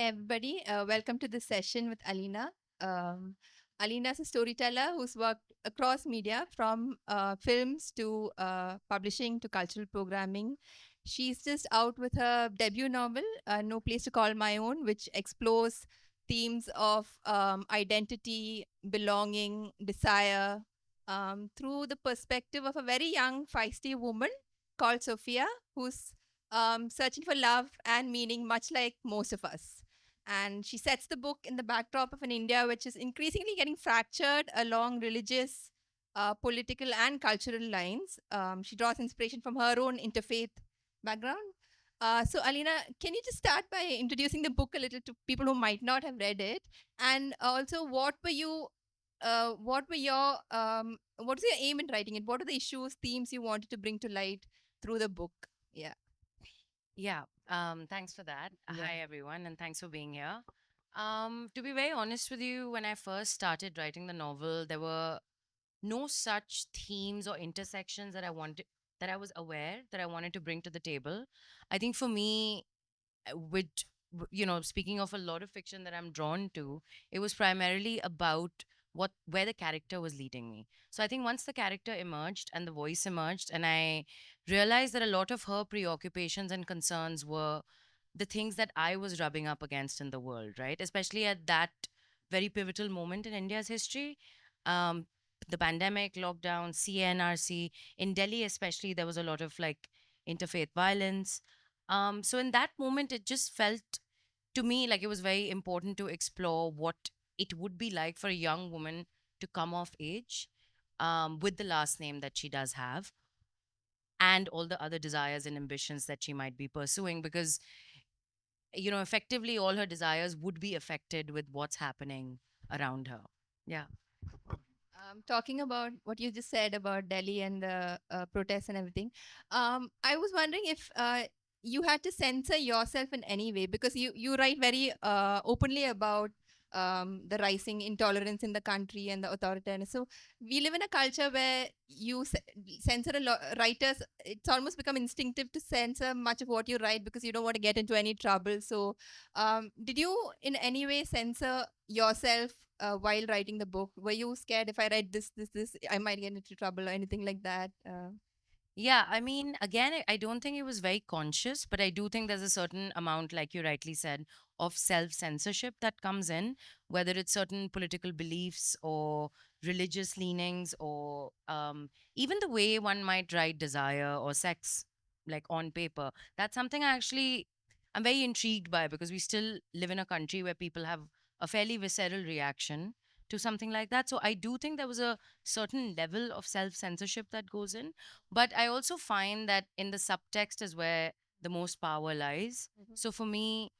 everybody. Welcome to this session with Alina. Um, Alina is a storyteller who's worked across media from films to publishing to cultural programming. She's just out with her debut novel, No Place to Call My Own, which explores themes of identity, belonging, desire through the perspective of a very young, feisty woman called Sophia, who's searching for love and meaning, much like most of us. And she sets the book in the backdrop of an India which is increasingly getting fractured along religious, political, and cultural lines. She draws inspiration from her own interfaith background. So, Alina, can you just start by introducing the book a little to people who might not have read it, and also what was your aim in writing it? What are the issues, themes you wanted to bring to light through the book? Yeah. Yeah, thanks for that. Yeah. Hi, everyone, and thanks for being here. To be very honest with you, when I first started writing the novel, there were no such themes or intersections that I was aware that I wanted to bring to the table. I think for me, speaking of a lot of fiction that I'm drawn to, it was primarily about where the character was leading me. So I think once the character emerged and the voice emerged, and I realized that a lot of her preoccupations and concerns were the things that I was rubbing up against in the world, right? Especially at that very pivotal moment in India's history. Um, the pandemic, lockdown, CNRC, in Delhi especially, there was a lot of like interfaith violence. So in that moment, it just felt to me like it was very important to explore what it would be like for a young woman to come of age with the last name that she does have and all the other desires and ambitions that she might be pursuing because effectively all her desires would be affected with what's happening around her. Yeah. Talking about what you just said about Delhi and the protests and everything, I was wondering if you had to censor yourself in any way because you write very openly about the rising intolerance in the country and the authoritarian. So we live in a culture where censor a lot writers. It's almost become instinctive to censor much of what you write because you don't want to get into any trouble. So, did you in any way censor yourself while writing the book? Were you scared if I write this, I might get into trouble or anything like that? Yeah, I mean, again, I don't think it was very conscious, but I do think there's a certain amount, like you rightly said, of self censorship that comes in, whether it's certain political beliefs or religious leanings, or even the way one might write desire or sex, like on paper. That's something I'm very intrigued by because we still live in a country where people have a fairly visceral reaction to something like that. So I do think there was a certain level of self censorship that goes in, but I also find that in the subtext is where the most power lies. Mhm. So for me,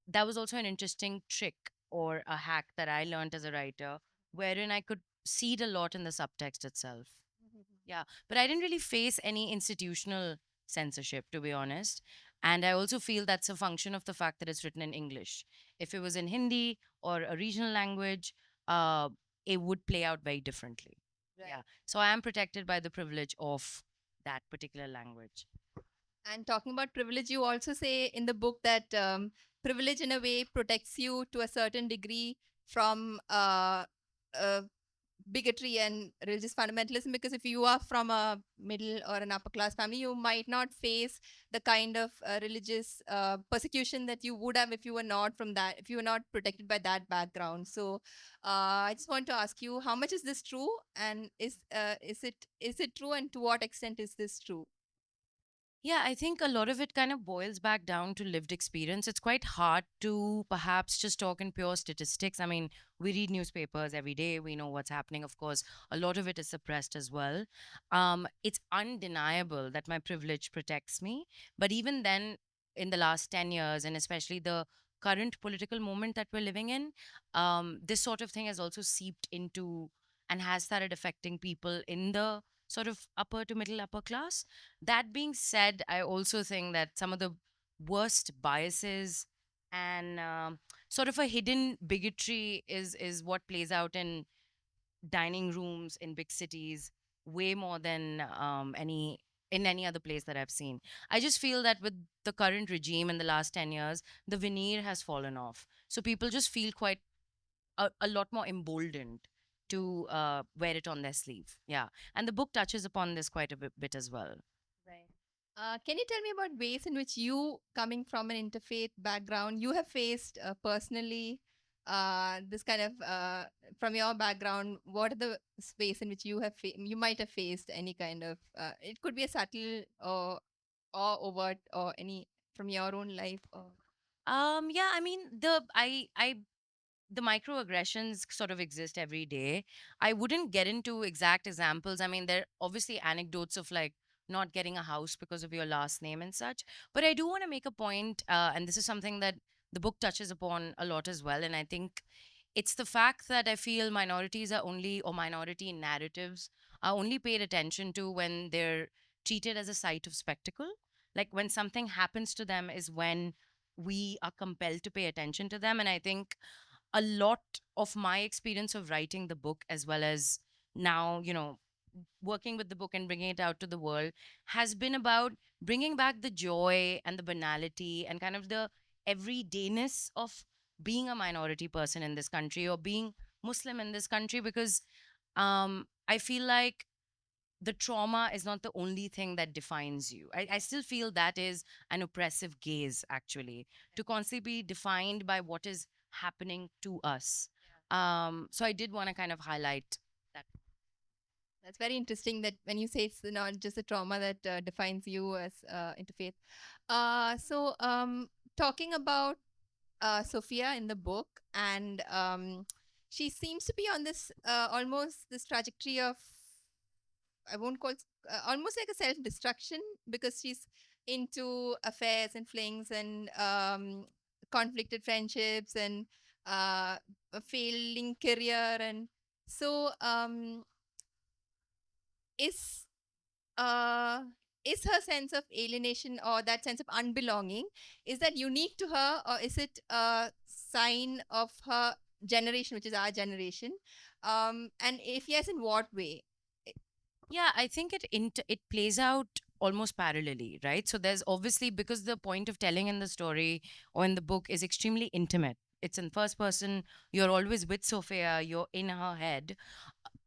that was also an interesting trick or a hack that I learned as a writer, wherein I could seed a lot in the subtext itself. Yeah. But I didn't really face any institutional censorship, to be honest. And I also feel that's a function of the fact that it's written in English. If it was in Hindi or a regional language, uh, it would play out very differently. Right. Yeah. So I am protected by the privilege of that particular language. And talking about privilege, you also say in the book that privilege, in a way, protects you to a certain degree from uh, bigotry and religious fundamentalism. Because if you are from a middle or an upper class family, you might not face the kind of religious persecution that you would have if you were not from that, if you were not protected by that background. So, I just want to ask you, how much is this true, and is it true, and to what extent is this true? Yeah, I think a lot of it kind of boils back down to lived experience. It's quite hard to perhaps just talk in pure statistics. I mean, we read newspapers every day, we know what's happening. Of course, a lot of it is suppressed as well. It's undeniable that my privilege protects me. But even then, in the last 10 years, and especially the current political moment that we're living in, this sort of thing has also seeped into and has started affecting people in the sort of upper to middle upper class. That being said, I also think that some of the worst biases and sort of a hidden bigotry is what plays out in dining rooms in big cities way more than any in any other place that I've seen. I just feel that with the current regime in the last 10 years, the veneer has fallen off. So people just feel quite a lot more emboldened to wear it on their sleeve. Yeah. And the book touches upon this quite a bit as well. Right. Can you tell me about ways in which you, coming from an interfaith background, you have faced personally this kind of from your background? What are the space in which you have you might have faced any kind of it could be a subtle or overt or any from your own life or Yeah, I mean the microaggressions sort of exist every day. I wouldn't get into exact examples. I mean, there are obviously anecdotes of like not getting a house because of your last name and such. But I do want to make a point, and this is something that the book touches upon a lot as well. And I think it's the fact that I feel minorities are only, or minority narratives are only paid attention to when they're treated as a site of spectacle. Like when something happens to them is when we are compelled to pay attention to them. And I think a lot of my experience of writing the book, as well as now, working with the book and bringing it out to the world, has been about bringing back the joy and the banality and kind of the everydayness of being a minority person in this country or being Muslim in this country, because I feel like the trauma is not the only thing that defines you. I still feel that is an oppressive gaze, actually, to constantly be defined by what is happening to us. So I did want to kind of highlight that. that's very interesting that when you say it's not just the trauma that defines you as interfaith. Talking about Sophia in the book, and she seems to be on this almost this trajectory of I won't call almost like a self destruction because she's into affairs and flings and conflicted friendships and a failing career and so is uh is her sense of alienation or that sense of unbelonging, is that unique to her or is it a sign of her generation, which is our generation, and if yes, in what way? Yeah, I think it plays out almost parallelly, right? So there's obviously, because the point of telling in the story or in the book is extremely intimate. It's in first person. You're always with Sophia. You're in her head.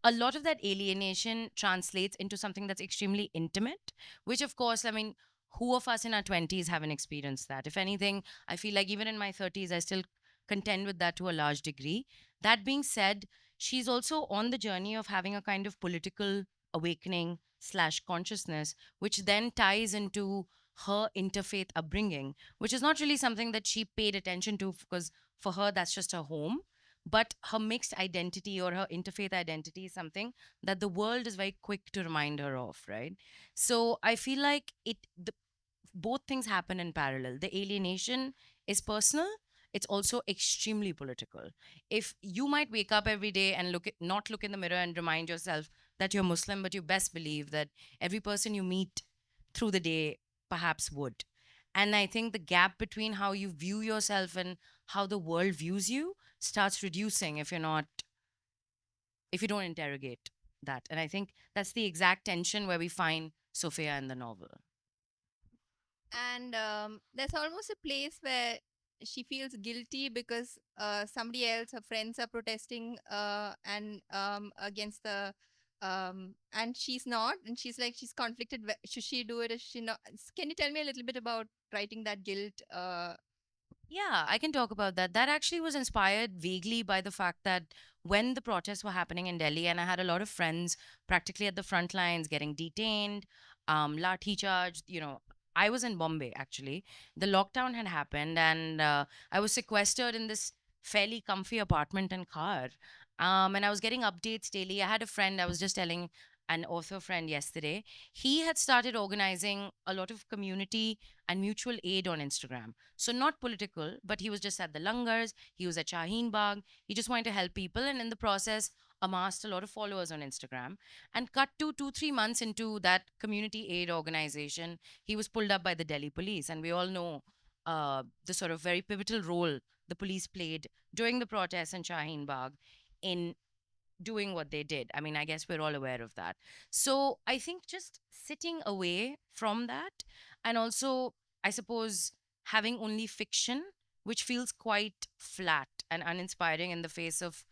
A lot of that alienation translates into something that's extremely intimate, which, of course, I mean, who of us in our 20s haven't experienced that? If anything, I feel like even in my 30s, I still contend with that to a large degree. That being said, she's also on the journey of having a kind of political awakening slash consciousness, which then ties into her interfaith upbringing, which is not really something that she paid attention to because for her, that's just her home. But her mixed identity or her interfaith identity is something that the world is very quick to remind her of, right? So I feel like both things happen in parallel. The alienation is personal, it's also extremely political. If you might wake up every day and not look in the mirror and remind yourself that you're Muslim, but you best believe that every person you meet through the day perhaps would. And I think the gap between how you view yourself and how the world views you starts reducing if you don't interrogate that. And I think that's the exact tension where we find Sophia in the novel. And there's almost a place where she feels guilty because somebody else, her friends, are protesting and against the and she's not, and she's like she's conflicted. Should she do it? Is she not? Can you tell me a little bit about writing that guilt? Yeah, I can talk about that. That actually was inspired vaguely by the fact that when the protests were happening in Delhi, and I had a lot of friends practically at the front lines getting detained, lathi charged, I was in Bombay actually. The lockdown had happened, and I was sequestered in this fairly comfy apartment and car. And I was getting updates daily. I had a friend, I was just telling an author friend yesterday, he had started organizing a lot of community and mutual aid on Instagram. So not political, but he was just at the langars, he was at Shaheen Bagh, he just wanted to help people, and in the process amassed a lot of followers on Instagram. And cut to 2 3 months into that community aid organization, he was pulled up by the Delhi police. And we all know the sort of very pivotal role the police played during the protests in Shaheen Bagh in doing what they did. I mean, I guess we're all aware of that. So I think just sitting away from that, and also, I suppose, having only fiction, which feels quite flat and uninspiring in the face of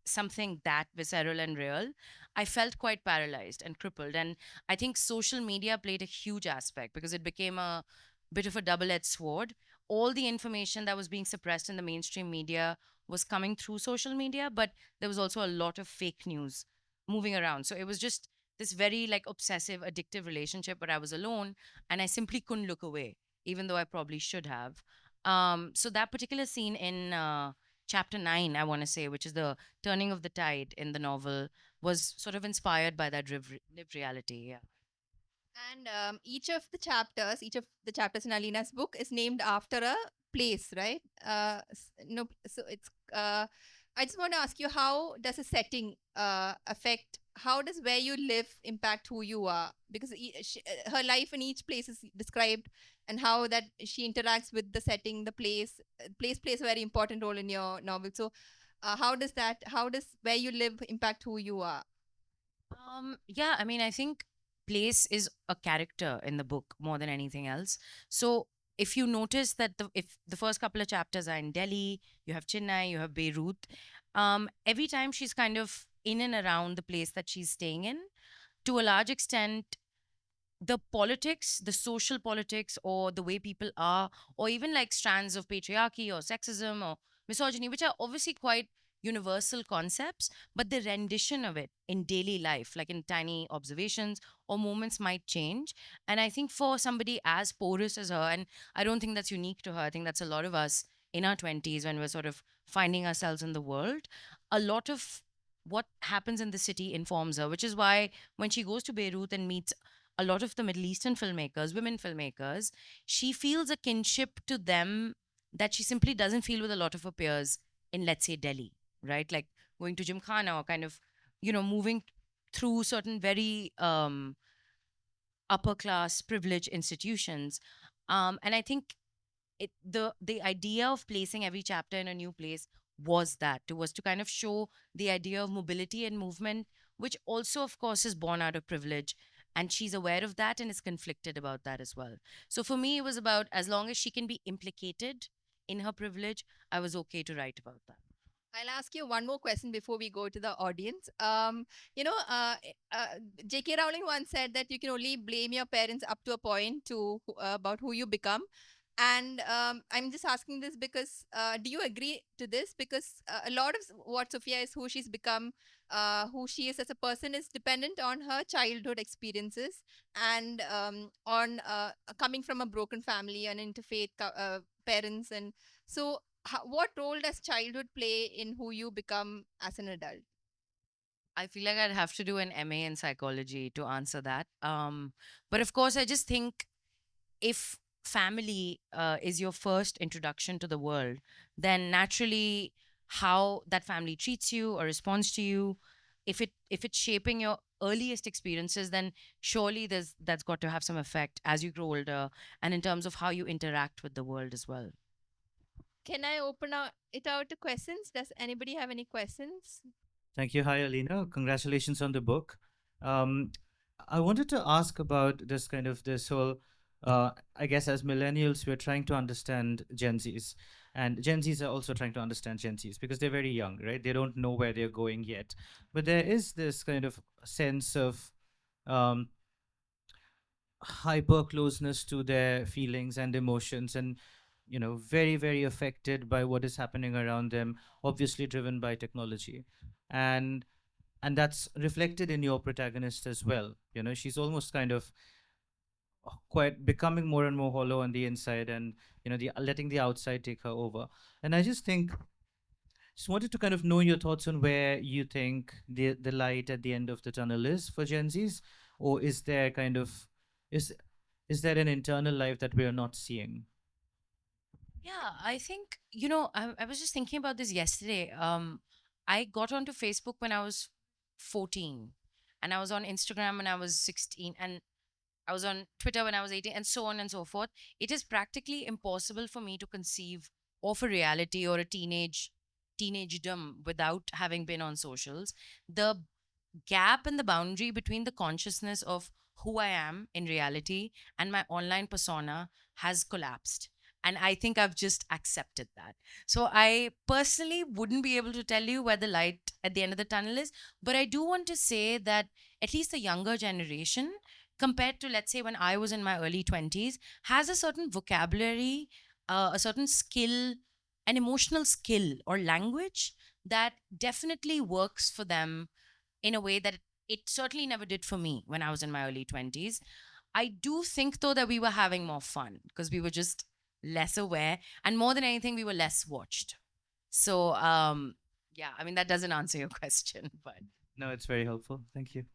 something that visceral and real, I felt quite paralyzed and crippled. And I think social media played a huge aspect because it became a bit of a double edged sword. All the information that was being suppressed in the mainstream media was coming through social media, but there was also a lot of fake news moving around. So it was just this very like obsessive, addictive relationship where I was alone and I simply couldn't look away, even though I probably should have. So that particular scene in chapter 9, I want to say, which is the turning of the tide in the novel, was sort of inspired by that lived reality. Yeah. And each of the chapters in Alina's book is named after a place, right? No, so it's. I just want to ask you, how does a setting affect? How does where you live impact who you are? Because her life in each place is described, and how that she interacts with the setting, the place. Place plays a very important role in your novel. So, how does that? How does where you live impact who you are? Yeah, I mean, I think place is a character in the book more than anything else. So if you notice that if the first couple of chapters are in Delhi, you have Chennai, you have Beirut, every time she's kind of in and around the place that she's staying in, to a large extent, the politics, the social politics, or the way people are, or even like strands of patriarchy or sexism or misogyny, which are obviously quite universal concepts, but the rendition of it in daily life, like in tiny observations or moments, might change. And I think for somebody as porous as her, and I don't think that's unique to her, I think that's a lot of us in our 20s when we're sort of finding ourselves in the world, a lot of what happens in the city informs her, which is why when she goes to Beirut and meets a lot of the Middle Eastern filmmakers, women filmmakers, she feels a kinship to them that she simply doesn't feel with a lot of her peers in, let's say, Delhi, right? Like going to Gymkhana or kind of, moving through certain very upper class privileged institutions. And I think the idea of placing every chapter in a new place was to kind of show the idea of mobility and movement, which also of course is born out of privilege, and she's aware of that and is conflicted about that as well. So for me it was about, as long as she can be implicated in her privilege, I was okay to write about that. I'll ask you one more question before we go to the audience. You know, J.K. Rowling once said that you can only blame your parents up to a point to about who you become. And I'm just asking this because do you agree to this? Because a lot of what Sophia is, who she's become, who she is as a person, is dependent on her childhood experiences and on coming from a broken family and interfaith parents. And so, what role does childhood play in who you become as an adult? I feel like I'd have to do an MA in psychology to answer that. But of course, I just think if family is your first introduction to the world, then naturally how that family treats you or responds to you, if it's shaping your earliest experiences, then surely that's got to have some effect as you grow older and in terms of how you interact with the world as well. Can I open it out to questions? Does anybody have any questions? Thank you. Hi, Alina. Congratulations on the book. Um, I wanted to ask about this whole, I guess as millennials, we're trying to understand Gen Zs. And Gen Zs are also trying to understand Gen Zs because they're very young, right? They don't know where they're going yet. But there is this kind of sense of um, hyper closeness to their feelings and emotions, and very, very affected by what is happening around them, obviously driven by technology. And and that's reflected in your protagonist as well. She's almost kind of quite becoming more and more hollow on the inside, and the letting the outside take her over. And I just wanted to kind of know your thoughts on where you think the light at the end of the tunnel is for Gen Zs, or is there kind of is is there an internal life that we are not seeing? Yeah, I think, I was just thinking about this yesterday. I got onto Facebook when I was 14, and I was on Instagram when I was 16, and I was on Twitter when I was 18, and so on and so forth. It is practically impossible for me to conceive of a reality or a teenage teenagedom without having been on socials, the gap and the boundary between the consciousness of who I am in reality and my online persona has collapsed. And I think I've just accepted that. So I personally wouldn't be able to tell you where the light at the end of the tunnel is, but I do want to say that at least the younger generation, compared to, let's say, when I was in my early 20s, has a certain vocabulary, a certain skill, an emotional skill or language that definitely works for them in a way that it certainly never did for me when I was in my early 20s. I do think, though, that we were having more fun because we were just less aware. And more than anything, we were less watched. So, yeah, I mean, that doesn't answer your question, but No, it's very helpful. Thank you.